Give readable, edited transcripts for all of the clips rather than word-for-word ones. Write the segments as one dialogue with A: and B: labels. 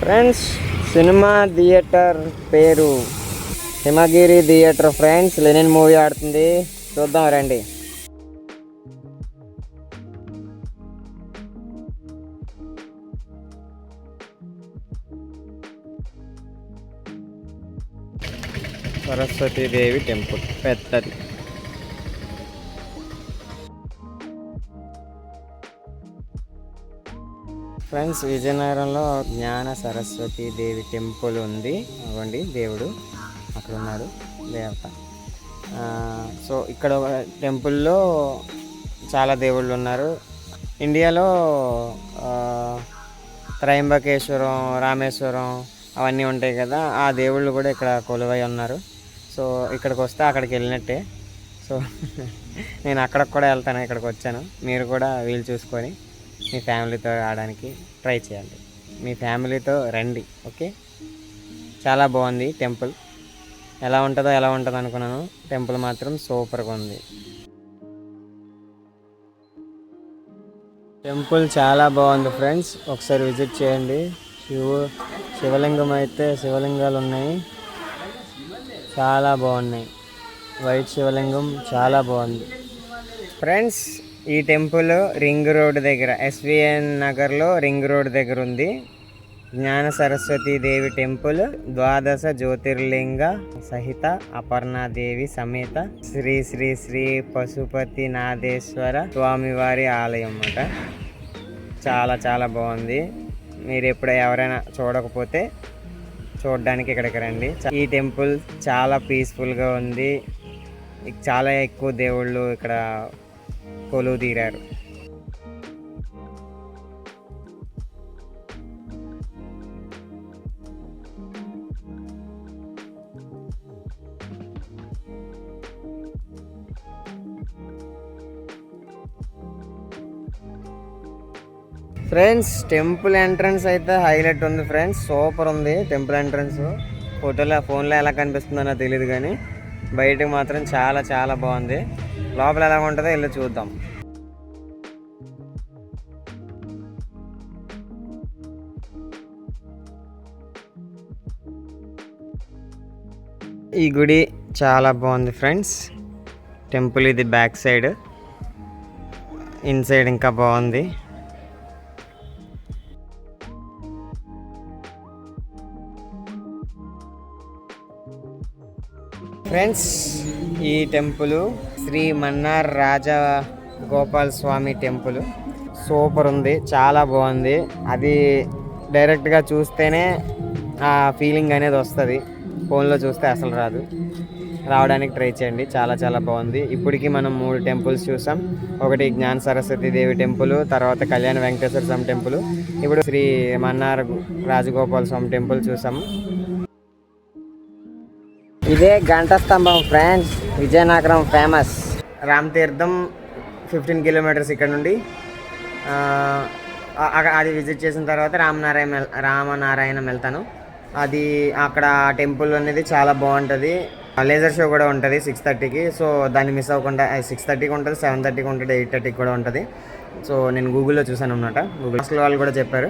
A: Friends cinema theatre పేరు హిమగిరి theatre. Friends Lenin movie ఆడుతుంది, చూద్దాం రండి. సరస్వతీదేవి టెంపుల్ పెద్దది. ఫ్రెండ్స్ విజయనగరంలో జ్ఞాన సరస్వతి దేవి టెంపుల్ ఉంది. అవ్వండి దేవుడు అక్కడ ఉన్నాడు, దేవత. సో ఇక్కడ టెంపుల్లో చాలా దేవుళ్ళు ఉన్నారు. ఇండియాలో త్రయంబకేశ్వరం, రామేశ్వరం అవన్నీ ఉంటాయి కదా, ఆ దేవుళ్ళు కూడా ఇక్కడ కొలువై ఉన్నారు. సో ఇక్కడికి వస్తే అక్కడికి వెళ్ళినట్టే. సో నేను అక్కడికి కూడా వెళ్తాను, ఇక్కడికి వచ్చాను. మీరు కూడా వీలు చూసుకొని మీ ఫ్యామిలీతో రావడానికి ట్రై చేయండి. మీ ఫ్యామిలీతో రండి, ఓకే. చాలా బాగుంది టెంపుల్. ఎలా ఉంటుందో అనుకున్నాను, టెంపుల్ మాత్రం సూపర్గా ఉంది. టెంపుల్ చాలా బాగుంది ఫ్రెండ్స్, ఒకసారి విజిట్ చేయండి. శివలింగం అయితే శివలింగాలు ఉన్నాయి, చాలా బాగున్నాయి. వైట్ శివలింగం చాలా బాగుంది ఫ్రెండ్స్. ఈ టెంపుల్ రింగ్ రోడ్ దగ్గర, ఎస్విఎన్ నగర్లో రింగ్ రోడ్ దగ్గర ఉంది. జ్ఞాన సరస్వతీ దేవి టెంపుల్, ద్వాదశ జ్యోతిర్లింగ సహిత అపర్ణాదేవి సమేత శ్రీ శ్రీ శ్రీ పశుపతినాథేశ్వర స్వామివారి ఆలయం అన్నమాట. చాలా చాలా బాగుంది. మీరు ఎప్పుడు ఎవరైనా చూడకపోతే చూడడానికి ఇక్కడికి రండి. ఈ టెంపుల్ చాలా పీస్ఫుల్గా ఉంది. చాలా ఎక్కువ దేవుళ్ళు ఇక్కడ కొలువు తీరారు. ఫ్రెండ్స్ టెంపుల్ ఎంట్రన్స్ అయితే హైలైట్ ఉంది ఫ్రెండ్స్, సూపర్ ఉంది టెంపుల్ ఎంట్రన్స్. ఫోన్లో ఎలా కనిపిస్తుందో నాకు తెలియదు, కానీ బయటకు మాత్రం చాలా చాలా బాగుంది. లోపల ఎలా ఉంటుందో వెళ్ళి చూద్దాం. ఈ గుడి చాలా బాగుంది ఫ్రెండ్స్. టెంపుల్ ఇది బ్యాక్ సైడ్, ఇన్సైడ్ ఇంకా బాగుంది. ఫ్రెండ్స్ ఈ temple Shri Mannar Rajagopal Swamy temple. Super ఉంది, చాలా బాగుంది. అది డైరెక్ట్గా చూస్తేనే ఆ ఫీలింగ్ అనేది వస్తుంది, ఫోన్లో చూస్తే అసలు రాదు. రావడానికి ట్రై చేయండి, చాలా చాలా బాగుంది. ఇప్పటికీ మనం 3 టెంపుల్స్ చూసాం. ఒకటి జ్ఞాన సరస్వతి దేవి టెంపుల్, తర్వాత కళ్యాణ వెంకటేశ్వర స్వామి టెంపుల్, ఇప్పుడు శ్రీ మన్నార్ రాజగోపాల్ స్వామి టెంపుల్ చూసాము. ఇదే గంట స్తంభం friends, Vizianagaram famous. Ramatheertham 15 kilometres ఇక్కడ నుండి. అది విజిట్ చేసిన తర్వాత రామనారాయణం వెళ్తాను. అది అక్కడ టెంపుల్ అనేది చాలా బాగుంటుంది. లేజర్ షో కూడా ఉంటుంది 6:30కి. సో దాన్ని మిస్ అవ్వకుండా, 6:30కి ఉంటుంది, 7:30కి ఉంటుంది, 8:30కి కూడా ఉంటుంది. సో నేను గూగుల్లో చూసాను అన్నమాట, గూగుల్ వాళ్ళు కూడా చెప్పారు.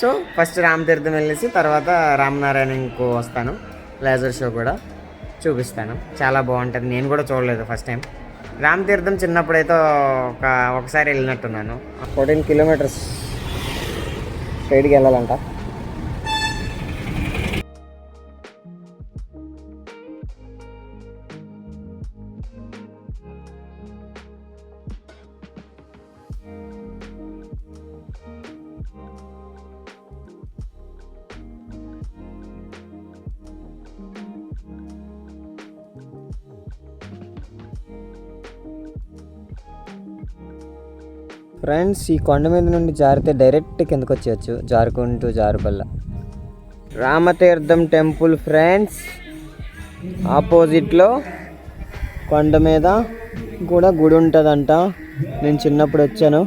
A: సో ఫస్ట్ రామతీర్థం వెళ్ళేసి తర్వాత రామనారాయణకు వస్తాను. లేజర్ షో కూడా చూపిస్తాను, చాలా బాగుంటుంది. నేను కూడా చూడలేదు ఫస్ట్ టైం. రామతీర్థం చిన్నప్పుడైతే ఒకసారి వెళ్ళినట్టున్నాను. 14 కిలోమీటర్స్ స్ట్రైట్కి వెళ్ళాలంట. ఫ్రెండ్స్ ఈ కొండ మీద నుండి జారితే డైరెక్ట్ కిందకు వచ్చేయచ్చు, జారుకుంటూ జారుబల్ల. రామతీర్థం టెంపుల్ ఫ్రెండ్స్, ఆపోజిట్లో కొండ మీద కూడా గుడి ఉంటుందంట. నేను చిన్నప్పుడు వచ్చాను,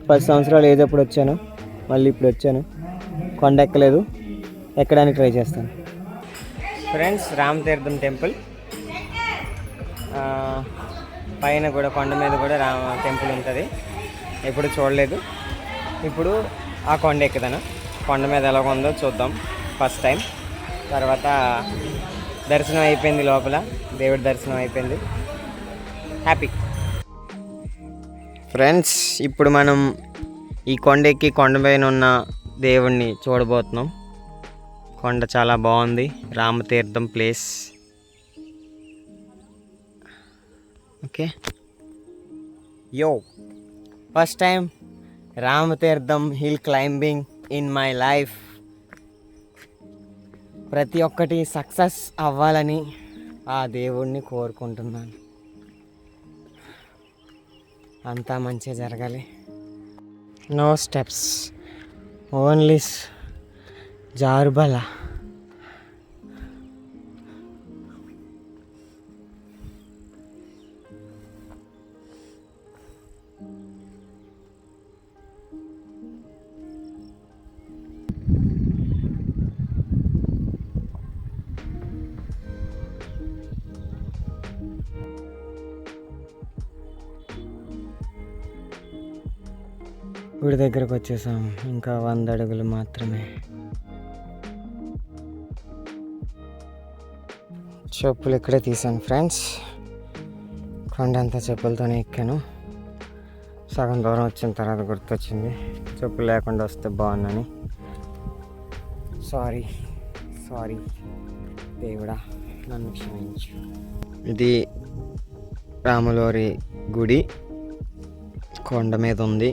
A: 10 సంవత్సరాలు ఏదప్పుడు వచ్చాను, మళ్ళీ ఇప్పుడు వచ్చాను. కొండ ఎక్కలేదు, ఎక్కడానికి ట్రై చేస్తాను. ఫ్రెండ్స్ రామతీర్థం టెంపుల్ పైన కూడా, కొండ మీద కూడా టెంపుల్ ఉంటుంది. ఎప్పుడు చూడలేదు, ఇప్పుడు ఆ కొండ ఎక్కుతాను. కొండ మీద ఎలా ఉందో చూద్దాం ఫస్ట్ టైం. తర్వాత దర్శనం అయిపోయింది, లోపల దేవుడి దర్శనం అయిపోయింది. Happy friends. ఇప్పుడు మనం ఈ కొండ ఎక్కి కొండ పైన ఉన్న దేవుణ్ణి చూడబోతున్నాం. కొండ చాలా బాగుంది, Ramatheertham place. Okay yo, first time Ramatheertham hill climbing in my life. ప్రతి ఒక్కటి సక్సెస్ అవ్వాలని ఆ దేవుణ్ణి కోరుకుంటున్నాను. అంతా మంచిగా జరగాలి. నో స్టెప్స్, ఓన్లీ జారుబల. గుడి దగ్గరకు వచ్చేసాం, ఇంకా 100 అడుగులు మాత్రమే. చెప్పులు ఇక్కడే తీసాను ఫ్రెండ్స్. కొండంతా చెప్పులతోనే ఎక్కాను. సగం దూరం వచ్చిన తర్వాత గుర్తొచ్చింది చెప్పులు లేకుండా వస్తే బాగున్నాను. సారీ దేవుడా, నన్ను క్షమించు. ఇది రాములవారి గుడి కొండ మీద ఉంది.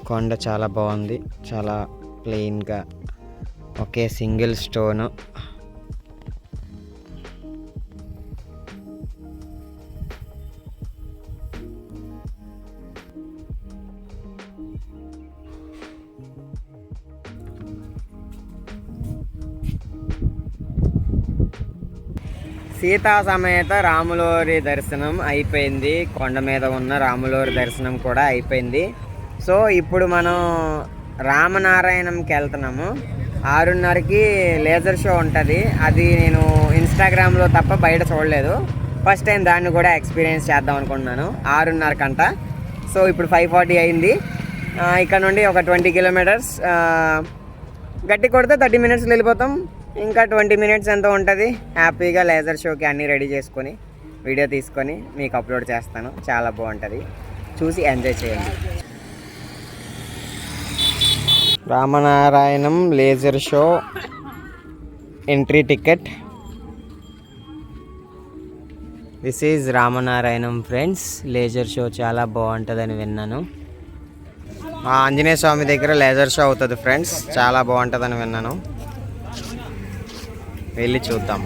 A: కొండ చాలా బాగుంది, చాలా ప్లెయిన్గా, ఒకే సింగిల్ స్టోను. సీతా సమేత రాములవారి దర్శనం అయిపోయింది. కొండ మీద ఉన్న రాములవారి దర్శనం కూడా అయిపోయింది. సో ఇప్పుడు మనం రామనారాయణంకి వెళ్తున్నాము. 6:30కి లేజర్ షో ఉంటుంది. అది నేను ఇన్స్టాగ్రామ్లో తప్ప బయట చూడలేదు. ఫస్ట్ టైం దాన్ని కూడా ఎక్స్పీరియన్స్ చేద్దాం అనుకుంటున్నాను. 6:30కంట. సో ఇప్పుడు 5:40 అయింది. ఇక్కడ నుండి ఒక 20 కిలోమీటర్స్ గట్టి కొడితే 30 మినిట్స్లో వెళ్ళిపోతాం. ఇంకా 20 మినిట్స్ ఎంత ఉంటుంది. హ్యాపీగా లేజర్ షోకి అన్నీ రెడీ చేసుకొని వీడియో తీసుకొని మీకు అప్లోడ్ చేస్తాను. చాలా బాగుంటుంది, చూసి ఎంజాయ్ చేయండి. Ramanarayanam laser show entry ticket. This is Ramanarayanam friends. Laser show చాలా బాగుంటుందని విన్నాను. ఆంజనేయ స్వామి దగ్గర లేజర్ షో అవుతుంది ఫ్రెండ్స్. చాలా బాగుంటుందని విన్నాను, వెళ్ళి చూద్దాం.